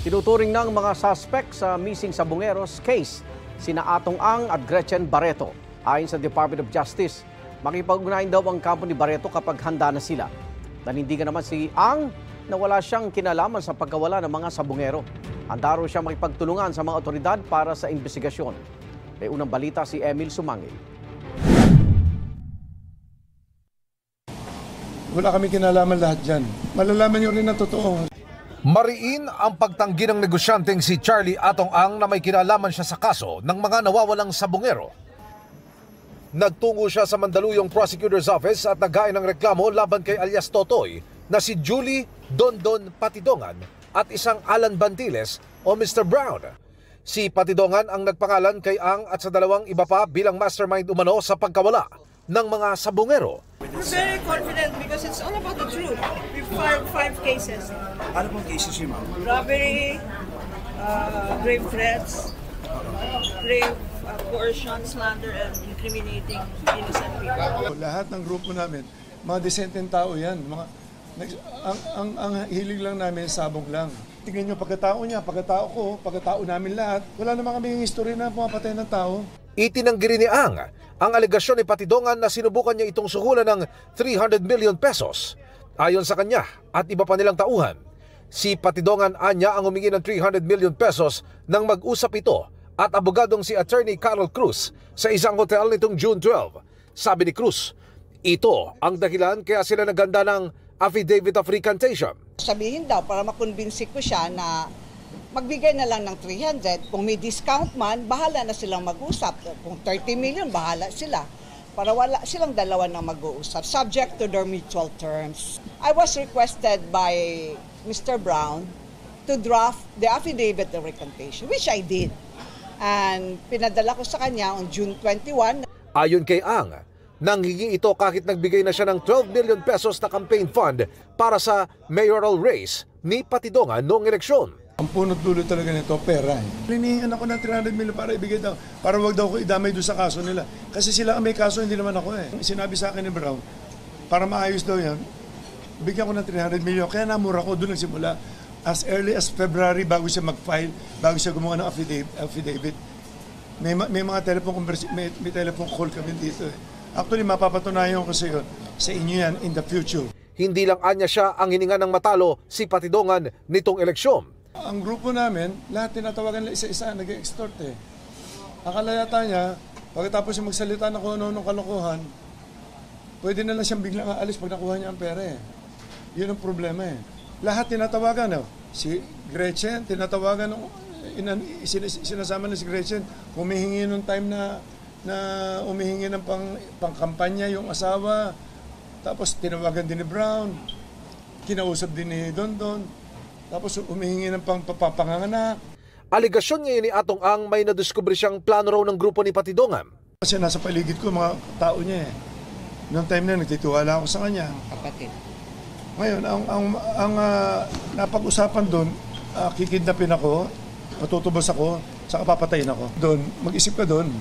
Tinuturing ng mga suspect sa missing Sabongeros case sina Atong Ang at Gretchen Barreto. Ayon sa Department of Justice, makipag-ugnayan daw ang kampo ni Barreto kapag handa na sila. Nanindigan naman si Ang na wala siyang kinalaman sa pagkawala ng mga Sabongero. Handa raw siya makipagtulungan sa mga otoridad para sa investigasyon. May unang balita si Emil Sumangil. Wala kami kinalaman lahat dyan. Malalaman nyo rin na totoo. Mariin ang pagtanggi ng negosyanteng si Charlie Atong Ang na may kinalaman siya sa kaso ng mga nawawalang Sabongero. Nagtungo siya sa Mandaluyong Prosecutor's Office at naghain ng reklamo laban kay alias Totoy na si Julie Dondon Patidongan at isang Alan Bantiles o Mr. Brown. Si Patidongan ang nagpangalan kay Ang at sa dalawang iba pa bilang mastermind umano sa pagkawala ng mga Sabongero. We're very confident because it's all about the truth. We filed 5 cases. Ano pong cases yun, ma'am? Robbery, grave threats, grave coercion, slander, and incriminating innocent people. Lahat ng grupo namin, mga desenteng tao yan. Ang hilig lang namin, sabong lang. Tingnan nyo pagkatao niya, pagkatao ko, pagkatao namin lahat. Wala naman kami history na pumapatay ng tao. Itinanggi rin ni ang alegasyon ni Patidongan na sinubukan niya itong suhulan ng 300 million pesos. Ayon sa kanya at iba pa nilang tauhan, si Patidongan anya ang humingi ng 300 million pesos nang mag-usap ito at abogadong si Attorney Carol Cruz sa isang hotel nitong June 12. Sabi ni Cruz, ito ang dahilan kaya sila naganda ng affidavit of recantation. Sabihin daw para makonbinsi ko siya na magbigay na lang ng 300. Kung may discount man, bahala na silang mag-usap. Kung 30 million, bahala sila. Para wala silang dalawa na mag-uusap, subject to their mutual terms. I was requested by Mr. Brown to draft the affidavit of recantation, which I did. And pinadala ko sa kanya on June 21. Ayon kay Ang, nanghingi ito kahit nagbigay na siya ng 12 million pesos na campaign fund para sa mayoral race ni Patidongan noong eleksyon. Ang punot dulo talaga nito, pera. Hinihingan ako ng 300 million para ibigay daw, para wag daw ko idamay doon sa kaso nila. Kasi sila ang may kaso, hindi naman ako eh. Sinabi sa akin ni Brown, para maayos daw yan, bigyan ko ng 300 million. Kaya namura ko, doon nagsimula. As early as February, bago siya mag-file, bago siya gumawa ng affidavit. May mga may telephone call kami dito eh. Actually, mapapatunayan ko sa inyo yan in the future. Hindi lang anya siya ang hininga ng matalo si Patidongan nitong eleksyon. Ang grupo namin, lahat tinatawagan nila isa-isa, nag-extort eh. Akala yata niya, pagkatapos yung magsalita na kung ano-ano kalokohan, pwede na lang siyang biglang aalis pag nakuha niya ang pera eh. Yun ang problema eh. Lahat tinatawagan, si Gretchen, tinatawagan, sinasama na si Gretchen, humihingi nung time na humihingi ng pangkampanya yung asawa, tapos tinawagan din ni Brown, kinausap din ni Dondon, tapos humihingi ng papanganganak. Aligasyon ngayon ni Atong Ang may nadiskubre siyang plano raw ng grupo ni Patidongan. Kasi nasa paligid ko mga tao niya eh. Noong time na nagtitiwala ako sa kanya. Kapatid. Ngayon, ang napag-usapan doon, kikidnapin ako, matutubos ako, saka papatayin ako. Doon, mag-isip ka doon.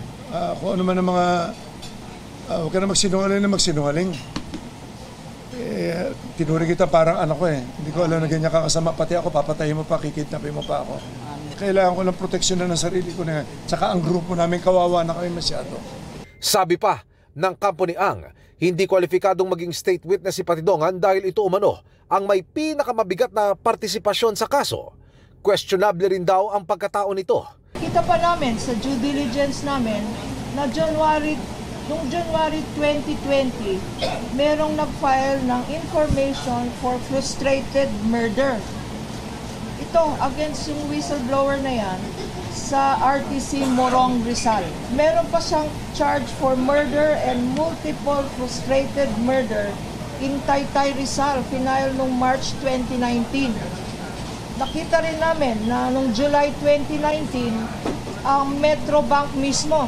Kung ano man ang mga, huwag ka na magsinungaling. Tinuri kita parang anak ko eh. Hindi ko alam na ganyan kakasama. Pati ako, papatayin mo pa, kikidnapin mo pa ako. Kailangan ko ng proteksyon na ng sarili ko na. Tsaka ang grupo namin kawawa na kami masyado. Sabi pa ng kampo ni Ang, hindi kwalifikadong maging state witness si Patidongan dahil ito umano ang may pinakamabigat na partisipasyon sa kaso. Questionable rin daw ang pagkatao nito. Kita pa namin sa due diligence namin na noong January 2020, merong nag-file ng information for frustrated murder. Ito, against yung whistleblower na yan, sa RTC Morong Rizal. Meron pa siyang charge for murder and multiple frustrated murder in Taytay Rizal, final noong March 2019. Nakita rin namin na noong July 2019, ang Metrobank mismo,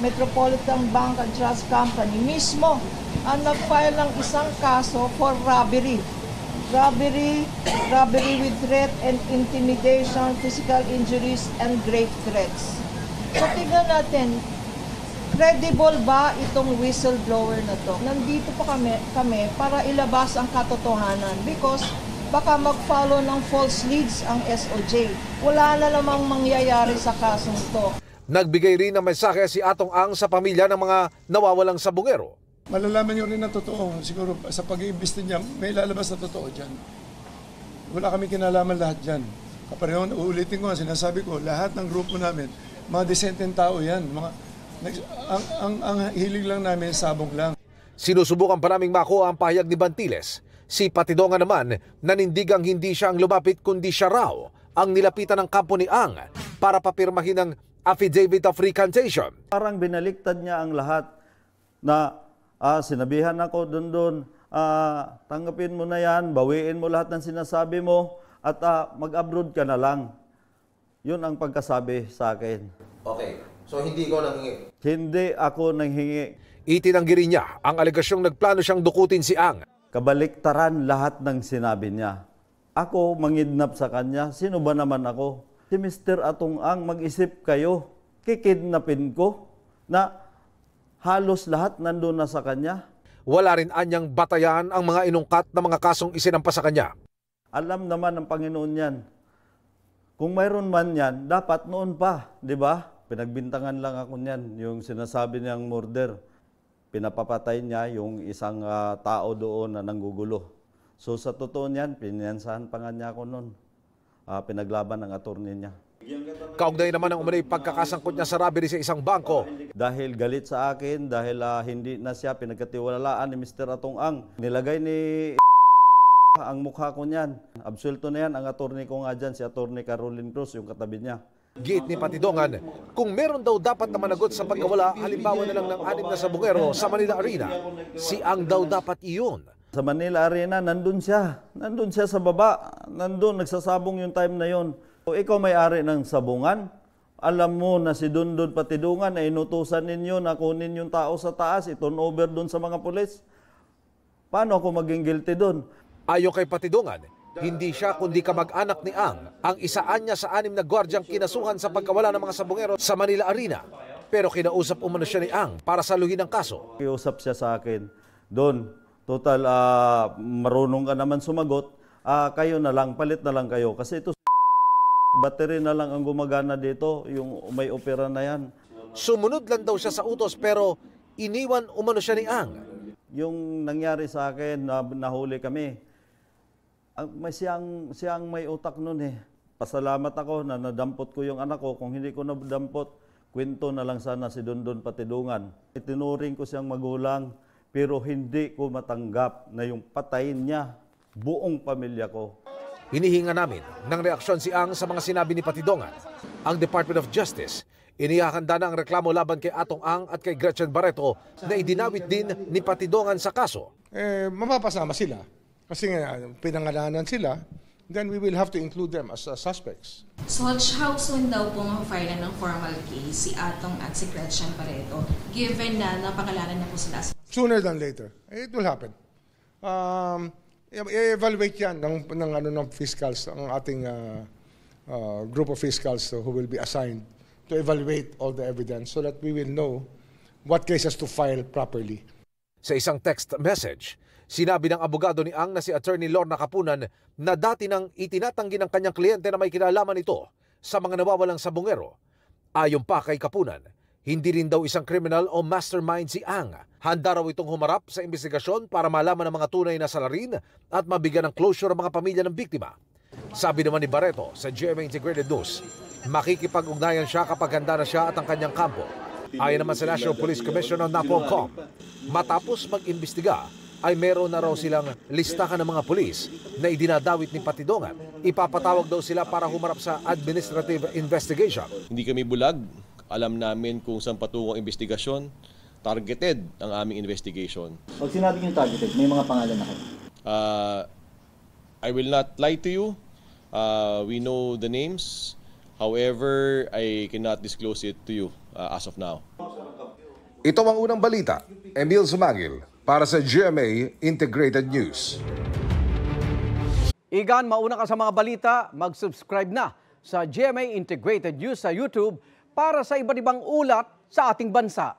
Metropolitan Bank and Trust Company mismo, ang nag-file ng isang kaso for robbery. Robbery with threat and intimidation, physical injuries, and grave threats. So tingnan natin, credible ba itong whistleblower na to? Nandito pa kami para ilabas ang katotohanan because baka mag-follow ng false leads ang SOJ. Wala na namang mangyayari sa kasong to. Nagbigay rin ng mensahe si Atong Ang sa pamilya ng mga nawawalang sabungero. Malalaman nyo rin na totoo. Siguro sa pag-iimbesti niya, may lalabas na totoo dyan. Wala kami kinalaman lahat dyan. Kapareho, uulitin ko, sinasabi ko, lahat ng grupo namin, mga desenteng tao yan. Ang hilig lang namin, sabong lang. Sinusubukan pa naming makuha ang pahayag ni Bantiles. Si Patidongan naman, nanindigang hindi siya ang lumapit kundi siya raw ang nilapitan ng kampo ni Ang para papirmahin ng affidavit of recantation. Parang binaliktad niya ang lahat na sinabihan ako doon, tanggapin mo na yan, bawiin mo lahat ng sinasabi mo at mag-abroad ka na lang. Yun ang pagkasabi sa akin. Okay, so hindi ko nanghingi? Hindi ako nanghingi. Itinanggi rin niya ang alegasyong nagplano siyang dukutin si Ang. Kabaliktaran lahat ng sinabi niya. Ako mangidnap sa kanya, sino ba naman ako? Si Mr. Atong Ang, mag-isip kayo, kikidnapin ko na halos lahat nandun na sa kanya. Wala rin anyang batayan ang mga inungkat na mga kasong isinampa sa kanya. Alam naman ng Panginoon yan. Kung mayroon man yan, dapat noon pa, di ba? Pinagbintangan lang ako niyan, yung sinasabi niyang murder. Pinapapatay niya yung isang tao doon na nanggugulo. So sa totoo niyan, pinansahan pa nga niya ako noon. Pinaglaban ng attorney niya. Kaugnay naman ang umunay pagkakasangkot niya sa robbery sa isang bangko. Dahil galit sa akin, dahil hindi na siya pinagkatiwalaan ni Mr. Atong Ang. Nilagay ni ang mukha ko niyan. Absuelto na yan ang attorney ko nga dyan, si attorney Caroline Cruz, yung katabi niya. Giit ni Patidongan, kung meron daw dapat na managot sa pagkawala, halimbawa na lang ng 6 na sabungero sa Manila Arena, si Ang daw dapat iyon. Sa Manila Arena, nandun siya. Nandun siya sa baba. Nandun, nagsasabong yung time na yon. So, ikaw may-ari ng sabungan. Alam mo na si Dundon Patidongan ay inutusan ninyo na kunin yung tao sa taas, i-turn over dun sa mga pulis. Paano ako maging guilty dun? Ayon kay Patidongan, hindi siya kundi kamag-anak ni ang isaan niya sa 6 na gwardyang kinasuhan sa pagkawala ng mga sabungero sa Manila Arena. Pero kinausap umano siya ni Ang para saluhin ang kaso. Kiusap siya sa akin, Don, total marunong ka naman sumagot, kayo na lang, palit na lang kayo. Kasi ito battery na lang ang gumagana dito, yung may opera na yan. Sumunod lang daw siya sa utos pero iniwan umano siya ni Ang. Yung nangyari sa akin, nahuli kami. Siyang may utak nun eh. Pasalamat ako na nadampot ko yung anak ko. Kung hindi ko nadampot, kwento na lang sana si Dundon Patidongan. Itinuring ko siyang magulang, pero hindi ko matanggap na yung patayin niya buong pamilya ko. Hinihinga namin ng reaksyon si Ang sa mga sinabi ni Patidongan. Ang Department of Justice, inihahanda na ang reklamo laban kay Atong Ang at kay Gretchen Barreto na idinawit din ni Patidongan sa kaso. Mapapasama sila. Kasi nga, pinangalanan sila, then we will have to include them as suspects. So how soon daw po ma-file ng formal case si Atong at si Gretchen Barreto, given na napangalanan na po sila? Sooner than later. It will happen. I-evaluate yan ng fiscals, ang ating group of fiscals who will be assigned to evaluate all the evidence so that we will know what cases to file properly. Sa isang text message, sinabi ng abogado ni Ang na si Attorney Lorna Kapunan na dati nang itinatanggi ng kanyang kliyente na may kinalaman ito sa mga nawawalang sabungero. Ayon pa kay Kapunan, hindi rin daw isang criminal o mastermind si Ang. Handa raw itong humarap sa investigasyon para malaman ang mga tunay na salarin at mabigyan ng closure ang mga pamilya ng biktima. Sabi naman ni Barreto sa GMA Integrated News, makikipag-ugnayan siya kapag handa na siya at ang kanyang kampo. Ayon naman sa National Police Commissioner NAPOLCOM, matapos mag-imbestiga, ay meron na raw silang listahan ng mga pulis na idinadawit ni Patidongan. Ipapatawag daw sila para humarap sa administrative investigation. Hindi kami bulag. Alam namin kung saan patungo ang investigasyon. Targeted ang aming investigation. Pag sinabi niyo targeted, may mga pangalan na kayo? I will not lie to you. We know the names. However, I cannot disclose it to you as of now. Ito ang unang balita. Emil Sumangil para sa GMA Integrated News. Igan, mauna ka sa mga balita, mag-subscribe na sa GMA Integrated News sa YouTube para sa iba't ibang ulat sa ating bansa.